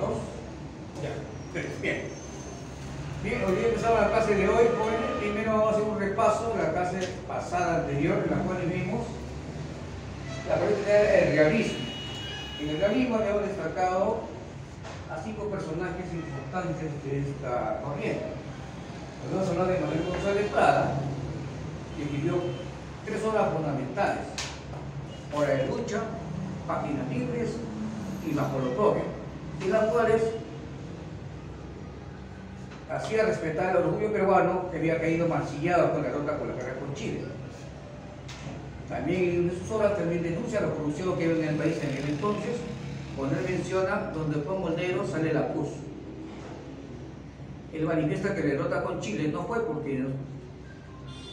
¿Dos? Ya. Tres. Bien. Bien, hoy día empezamos la clase de hoy, jóvenes. Primero vamos a hacer un repaso de la clase pasada anterior, en la cual vimos la política del realismo. En el realismo habíamos destacado a 5 personajes importantes de esta corriente. Vamos a hablar de Manuel González Prada, que escribió 3 obras fundamentales: Hora de lucha, Páginas libres y Bajo el otoño, en las cuales hacía respetar el orgullo peruano que había caído mancillado con la derrota por la guerra con Chile. También en sus obras también denuncia la corrupción que había en el país en aquel entonces, cuando él menciona: donde fue Moldero sale la pus. Él manifiesta que la derrota con Chile no fue porque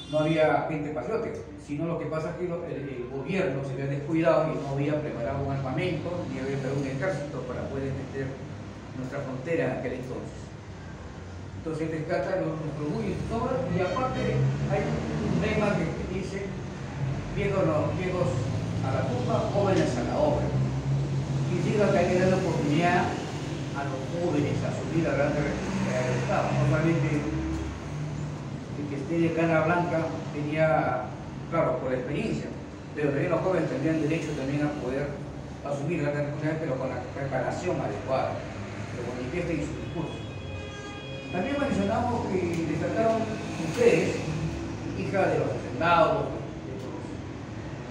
no había gente patriótica, sino lo que pasa es que el gobierno se había descuidado y no había preparado un armamento ni había preparado un ejército para poder defender nuestra frontera en aquel entonces. Entonces rescata nuestro orgullo y aparte hay un lema que dice: viejos a la tumba, jóvenes a la obra. Quisiera que hay que dar la oportunidad a los jóvenes a subir a grandes responsabilidades del Estado. Normalmente el que esté de cara blanca tenía, claro, por experiencia, pero también los jóvenes tendrían derecho también a poder asumir grandes responsabilidades, pero con la preparación adecuada, lo manifiesta en su discurso. También mencionamos que destacaron mujeres, hijas de los hacendados, de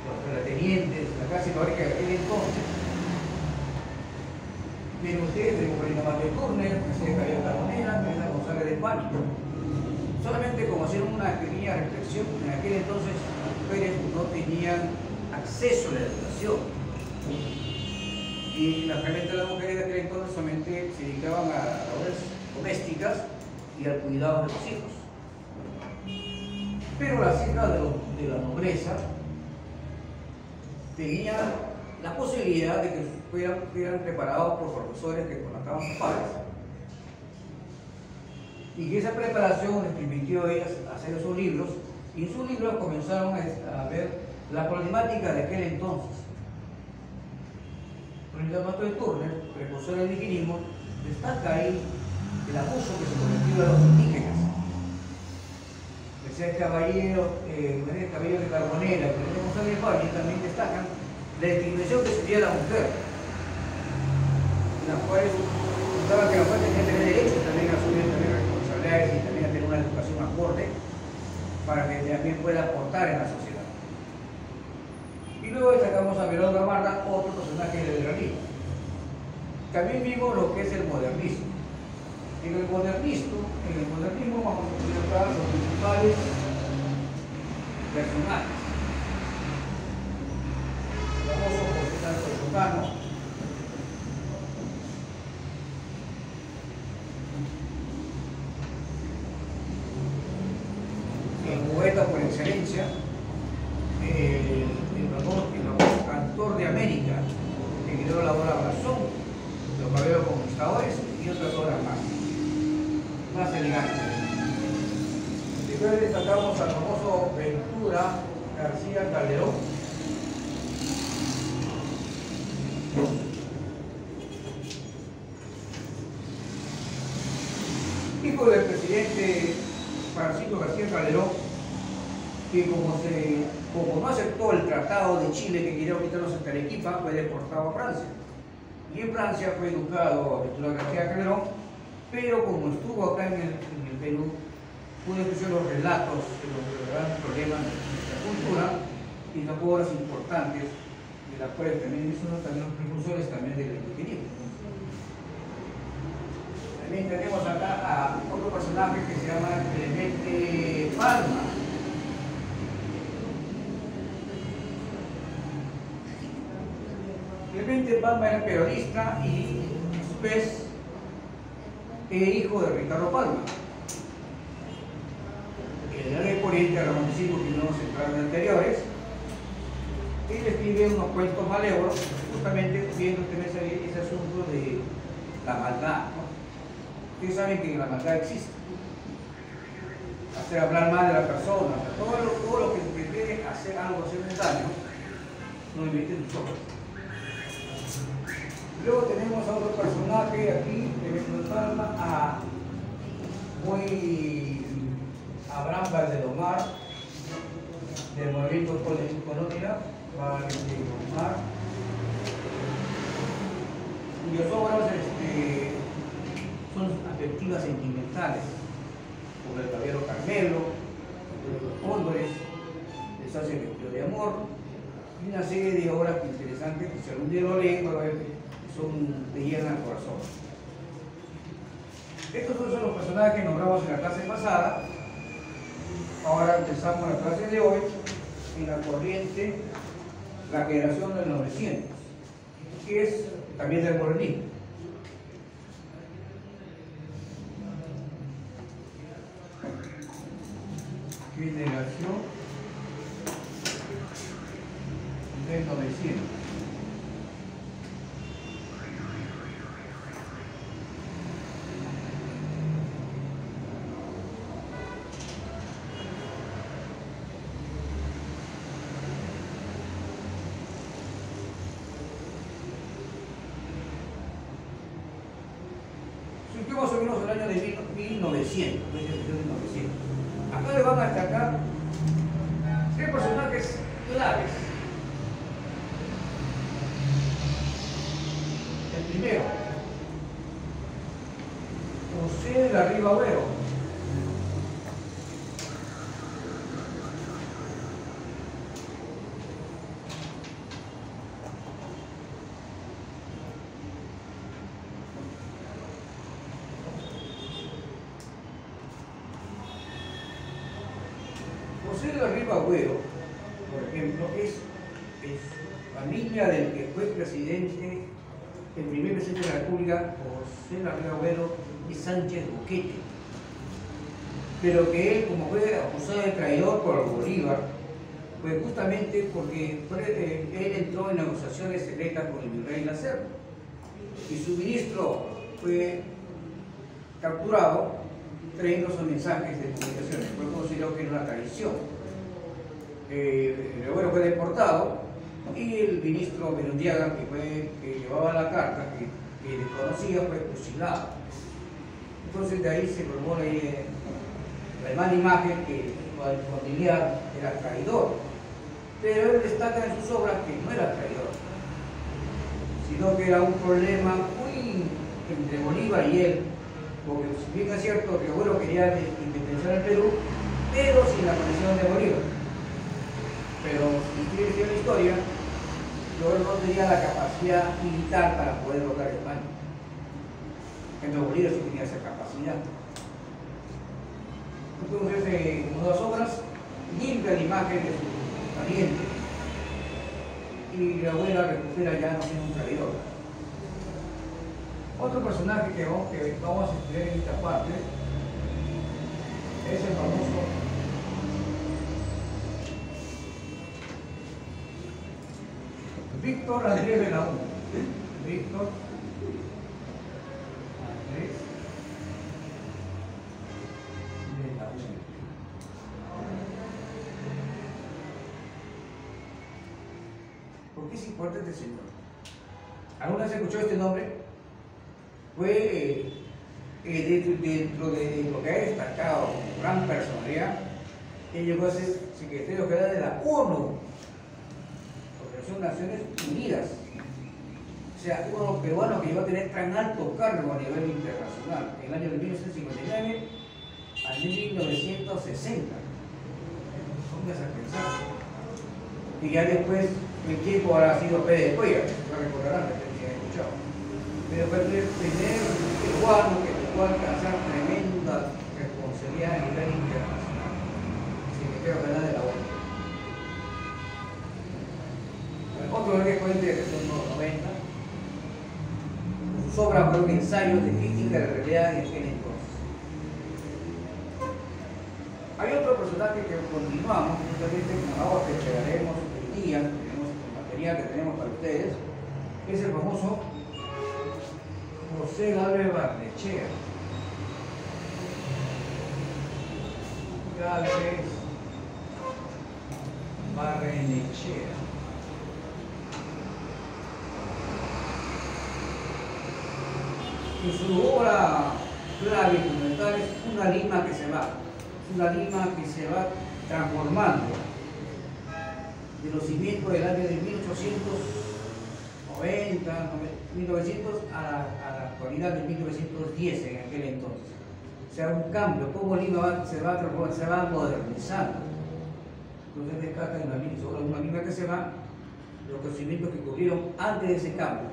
los terratenientes, la clase histórica de aquel entonces. Miren ustedes, de Corina Más de Turner, Mercedes Cabello Carbonera, Teresa González de Pánico. Solamente como hacer una pequeña reflexión, en aquel entonces las mujeres no tenían acceso a la educación. Y realmente las mujeres de aquel entonces solamente se dedicaban a labores domésticas y al cuidado de los hijos. Pero las hijas de la nobleza tenían la posibilidad de que fueran preparados por profesores que conozcaban sus padres, y que esa preparación les permitió a ellas hacer esos libros, y en sus libros comenzaron a ver la problemática de aquel entonces. Corina Mato de Turner, precursor del indigenismo, destaca ahí el abuso que se cometió a los indígenas. Mercedes Cabello de Carbonera y Teresa González de Pánico también destacan la discriminación que sufría la mujer, en las cuales contaban que la mujer tenía que tener derecho también a asumir también responsabilidades y también a tener una educación acorde para que también pueda aportar en la sociedad. Y luego destacamos a Verón Gamarra, otro personaje del realismo. También vimos lo que es el modernismo. En el modernismo vamos a presentar los principales personajes. El famoso José Santos Sotano, el poeta por excelencia, el famoso cantor de América, que creó la obra Blasón, Los Caballeros Conquistadores y otras obras más elegantes. Después destacamos al famoso Ventura García Calderón, hijo del presidente Francisco García Calderón, que como no aceptó el Tratado de Chile que quería quitarnos hasta Arequipa, fue deportado a Francia. Y en Francia fue educado a Ventura García Calderón, pero como estuvo acá en el Perú, pudo escuchar los relatos de los grandes problemas de nuestra cultura y las obras importantes, de las cuales también son también los precursores también del indigenismo. También tenemos acá a otro personaje que se llama Clemente Palma. Clemente Palma era periodista y a su vez hijo de Ricardo Palma. El gran exponente del romanticismo que vimos en clases anteriores. Él escribe unos cuentos malévolos, justamente viendo ese asunto de la maldad, ¿no? Ustedes saben que la maldad existe. Hacer hablar mal de la persona, o sea, todo lo que pretende hacer algo, hacer un daño, no lo inviten nosotros. Luego tenemos a otro personaje homenaje aquí de Palma a Abraham Valdelomar, del movimiento Colonia, Valdelomar. Cuyas obras son afectivas sentimentales, como el Caballero Carmelo, Los Cóndores, El Sace Vestido de Amor, y una serie de obras interesantes que si algún día lo leen, te llenan el corazón. Estos son los personajes que nombramos en la clase pasada. Ahora empezamos la clase de hoy en la corriente, la generación del 900, que es también del modernismo. Generación del 900. Más o menos el año de 1900. Acá le van a destacar tres personajes claves. El primero, José de la Riva Agüero. José de la Riva Agüero, por ejemplo, es familia del que fue presidente, el primer presidente de la República, José de la Riva Agüero y Sánchez Boquete, pero que él, como fue acusado de traidor por Bolívar, pues justamente porque él entró en negociaciones secretas con el virrey Lacerda y su ministro fue capturado trayendo esos mensajes de comunicaciones. Fue considerado que era una traición. El abuelo fue deportado y el ministro Berundiaga, que llevaba la carta, que desconocía, fue fusilado. Entonces de ahí se formó la mala imagen que el familiar era traidor. Pero él destaca en sus obras que no era traidor, sino que era un problema muy entre Bolívar y él. Porque si bien es cierto que el abuelo quería independizar el Perú, pero sin la conexión de Bolívar. Pero si ustedes ven la historia, el no tenía la capacidad militar para poder lograr España. Entonces Bolívar sí tenía esa capacidad. Entonces, en las obras, limpia la imagen de su pariente. Y la abuela recupera ya no siendo un traidor. Otro personaje que vamos a estudiar en esta parte es el famoso Víctor Andrés Belaúnde. Víctor Andrés Belaúnde. ¿Por qué es importante este señor? ¿Alguna vez escuchó este nombre? Fue dentro de lo que ha destacado como gran personalidad, él llegó a ser secretario general de la ONU, Organización de Naciones Unidas. O sea, uno de los peruanos que llegó a tener tan alto cargo a nivel internacional, en el año de 1959 al 1960. Póngase a pensar. Y ya después, el tiempo habrá sido Pérez de Cuellar, lo recordarán, que han escuchado. Pero fue el primer peruano que llegó a alcanzar tremenda responsabilidad a nivel internacional, secretario general de la ONU. Otro que cuente que son los 90, sus obras fueron ensayos de crítica de la realidad en aquel entonces. Hay otro personaje que continuamos, justamente con la obra que entregaremos hoy día, tenemos el material que tenemos para ustedes, que es el famoso José Galvez Barnechea. Galvez Barnechea. En su obra clave y fundamental es una Lima que se va. Es una Lima que se va transformando de los cimientos del año de 1890, 1900 a la actualidad de 1910 en aquel entonces. O sea, un cambio, cómo Lima se va transformando, se va modernizando. Entonces destaca en la Lima, sobre una Lima que se va, los conocimientos que ocurrieron antes de ese cambio,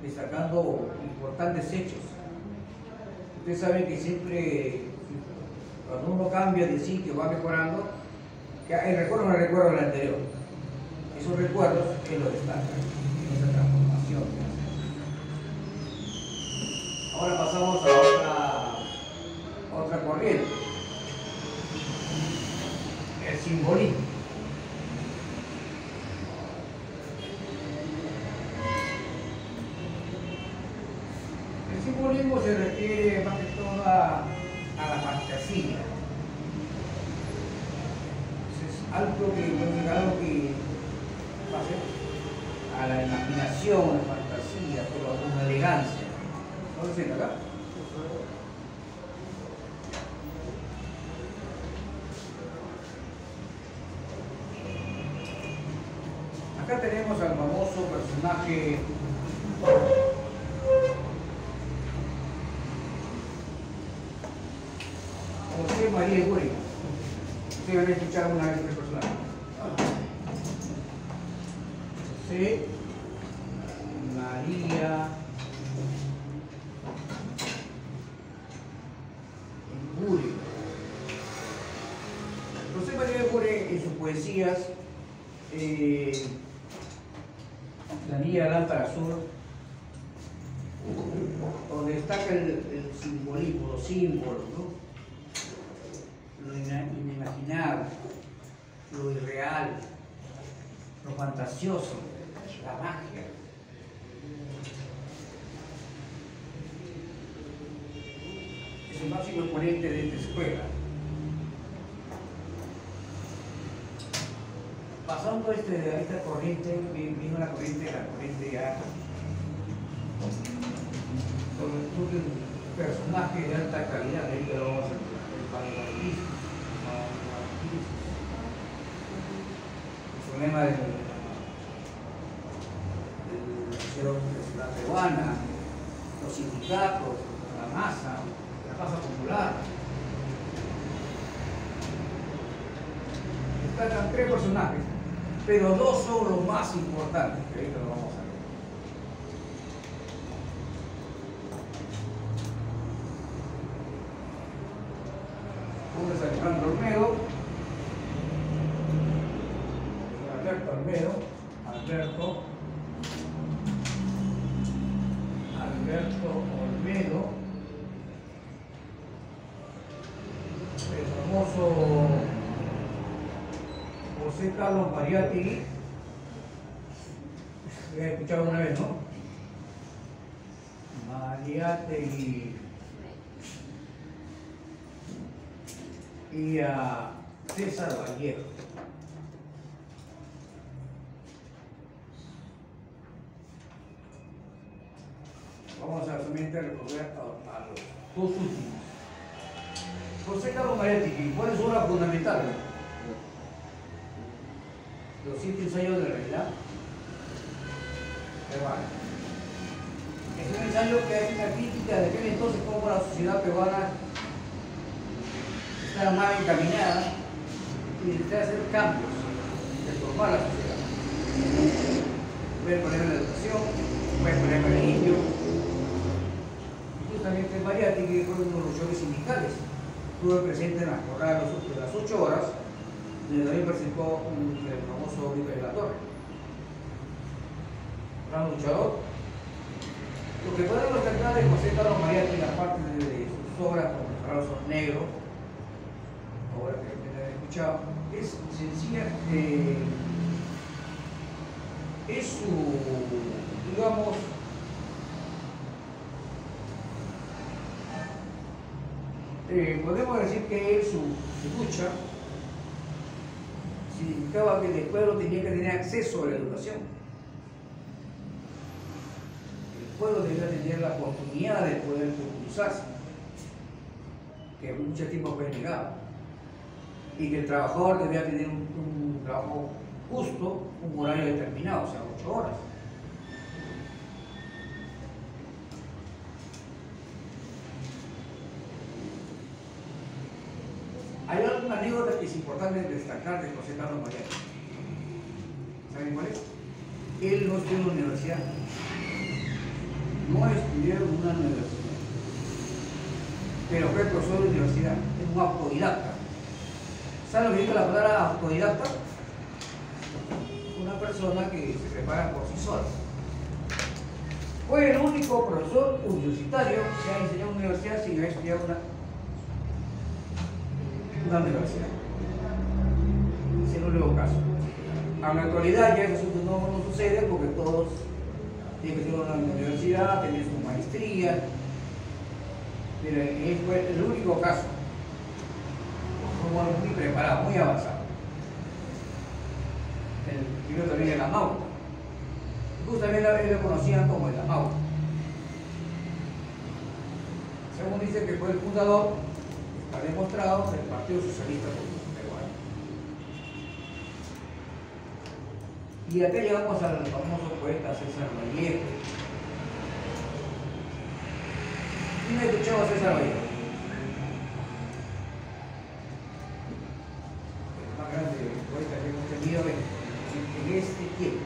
destacando importantes hechos. Ustedes saben que siempre, cuando uno cambia de sitio, va mejorando, que el recuerdo no recuerda del anterior. Esos recuerdos que lo destacan en esa transformación. Ahora pasamos a otra corriente, el simbolismo. El simbolismo se refiere más que todo a la fantasía. Es algo que pase a la imaginación, a la fantasía, pero con una elegancia. ¿No lo siento acá? Acá tenemos al famoso personaje José María Eguren. Ustedes van a escuchar alguna vez este personaje. José María Eguren. José María Eguren en sus poesías, La Niña de Lámpara Azul, donde destaca el simbolismo, los símbolos, ¿no? Lo inimaginable, lo irreal, lo fantasioso, la magia. Es el máximo exponente de esta escuela. Pasando a esta corriente, vino la corriente ya sobre todo un personaje de alta calidad, de ahí que lo vamos a hacer, el vanguardismo. El problema de la peruana, los sindicatos, la masa popular. Destacan tres personajes, pero dos son los más importantes, que ahorita lo vamos a ver. Uno es Alejandro Olmedo, Alberto Olmedo, el famoso José Carlos Mariátegui, lo he escuchado una vez, ¿no? Mariátegui. Y a César Vallejo. Vamos a solamente recordar a los dos últimos. José Carlos Mariátegui, ¿cuál es su obra fundamental? Los 7 ensayos de la realidad peruana. Es un ensayo que hace una crítica de aquel entonces cómo la sociedad peruana está mal encaminada y necesita hacer cambios, transformar la sociedad. Puede el problema de la educación, puede el problema del indio. Y justamente Mariátegui fue uno de los luchadores sindicales. Estuvo presente en las jornadas de las 8 horas, donde también presentó el famoso Oliver de la Torre. Gran luchador. Lo que podemos destacar de José Carlos Mariátegui, aparte de sus obras como Los Brazos Negros, obra que ustedes han escuchado, es sencilla, es su, digamos, podemos decir que su lucha significaba que el pueblo tenía que tener acceso a la educación. El pueblo debería tener la oportunidad de poder impulsarse, que mucho tiempo fue negado, y que el trabajador debería tener un trabajo justo, un horario determinado, o sea, 8 horas. Hay alguna anécdota que es importante destacar de José Carlos Mariano. ¿Saben cuál es? Él no estudió en la universidad. No estudió en una universidad. Pero fue profesor de universidad. Es un autodidacta. ¿Saben lo que dice la palabra autodidacta? Una persona que se prepara por sí sola. Fue el único profesor universitario que ha enseñado en una universidad sin haber estudiado una universidad. Es el único caso. En la actualidad ya eso no sucede porque todos tienen que estudiar en una universidad, tener su maestría, pero él fue el único caso. Como muy preparado, muy avanzado. El primero también era Mauro. Justamente él lo conocían como el Mauro. Según dice que fue el fundador, está demostrado, del Partido Socialista Peruano. Y acá llegamos al famoso poeta César Vallejo. ¿Quién ha escuchado a César Vallejo? El más grande poeta que hemos tenido en este tiempo,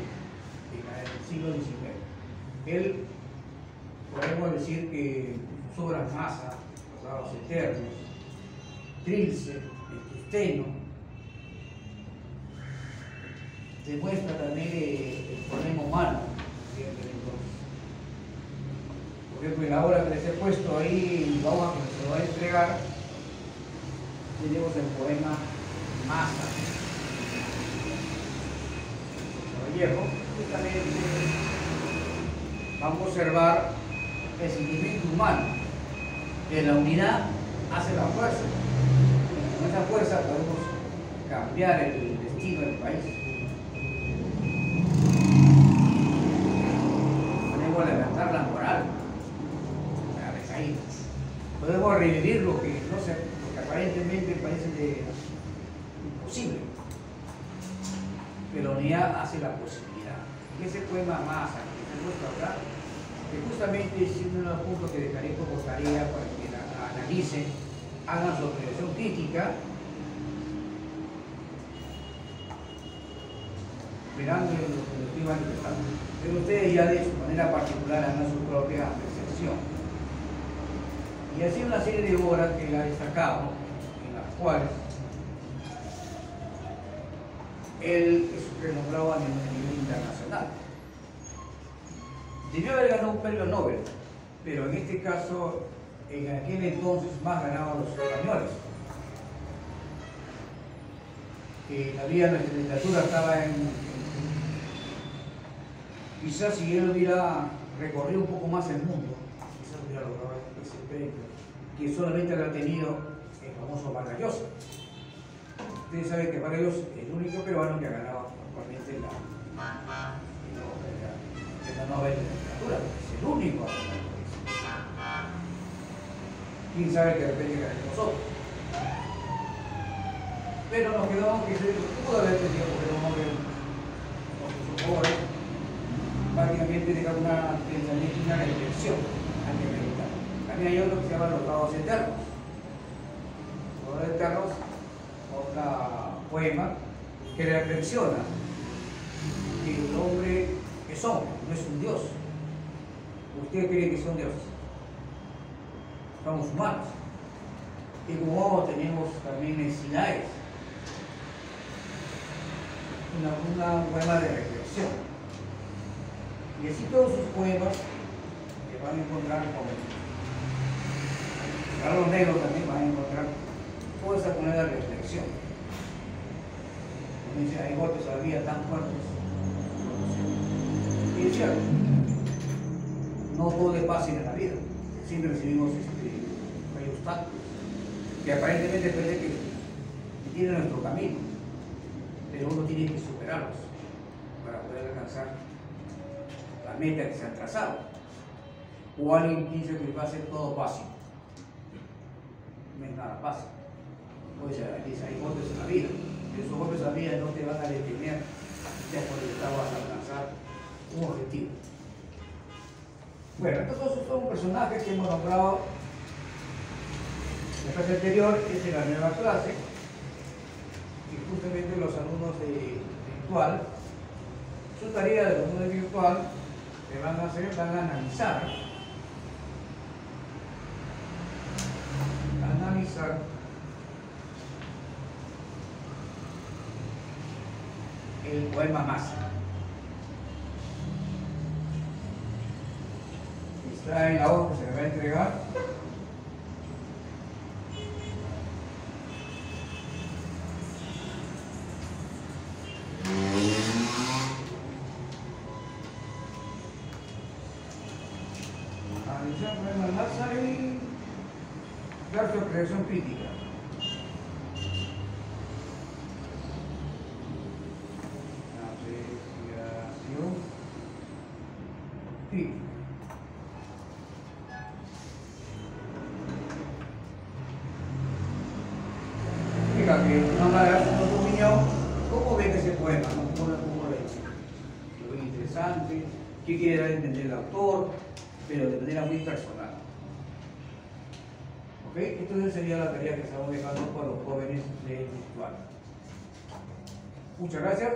en el siglo XIX. Él, podemos decir que sus obras Masa, Los Sábados Eternos, Trilce, El Tusteno, demuestra también el problema humano. Por ejemplo, en la obra que les he puesto ahí, la hoja que se va a entregar, tenemos el poema Masa, Vallejo, que también vamos a observar el sentimiento humano, que la unidad hace la fuerza. Con esa fuerza podemos cambiar el destino del país. Podemos levantar la moral, la recaída. Podemos revivir lo que aparentemente parece imposible. Pero la unidad hace la posibilidad. En ese poema Masa que se muestra acá, que justamente es uno de los puntos que dejaré como tarea para que la analicen, hagan su reflexión crítica, mirando lo que lo estoy manifestando. Pero ustedes ya de su manera particular hagan su propia percepción. Y así una serie de obras que él ha destacado, en las cuales él es renombrado a nivel internacional. Debió haber ganado un premio Nobel, pero en este caso, en aquel entonces más ganaban los españoles. Todavía nuestra literatura estaba quizás si él hubiera recorrido un poco más el mundo, quizás hubiera logrado ese premio, que solamente había tenido el famoso Vargas Llosa. Ustedes saben que Vargas Llosa es el único peruano que ha ganado actualmente la Nobel de Literatura, es el único. Quién sabe que de repente ganemos nosotros. Pero nos quedamos que pudo haber tenido un Nobel con sus obras, prácticamente dejar una pensamiento y una reflexión antiamericana. También hay otro que se llama Los Sábados Eternos. Los Sábados Eternos, otro poema que reflexiona que el hombre es hombre, no es un dios. ¿Usted cree que son dioses? Somos humanos. Y como tenemos también necesidades, una poema de reflexión. Y así todos sus poemas que van a encontrar como Carlos Negro también van a encontrar toda esa moneda de reflexión. Como dice, hay golpes a la vida tan fuertes. Y es cierto, no todo es fácil en la vida. Siempre recibimos hay obstáculos que aparentemente parece que tienen nuestro camino, pero uno tiene que superarlos para poder alcanzar la meta que se han trazado. o alguien piensa que va a ser todo fácil. No es nada fácil. Pues hay golpes en la vida. Esos golpes en la vida no te van a detener ya cuando vas a alcanzar un objetivo. Bueno, estos son personajes que hemos nombrado en la clase anterior. Esta es la nueva clase. Y justamente los alumnos de virtual, su tarea de los alumnos de virtual que van a hacer, van a analizar el poema Masa. Está en la hoja que se le va a entregar. Analizar el poema Masa y dar su apreciación crítica. Sí. Fíjate, que no va a dar su opinión. ¿Cómo ven ese poema? ¿Cómo lo ven? Lo ven interesante. ¿Qué quiere dar a entender el autor? Pero de manera muy personal. ¿Ok? Entonces sería la tarea que estamos dejando para los jóvenes de virtual. Muchas gracias.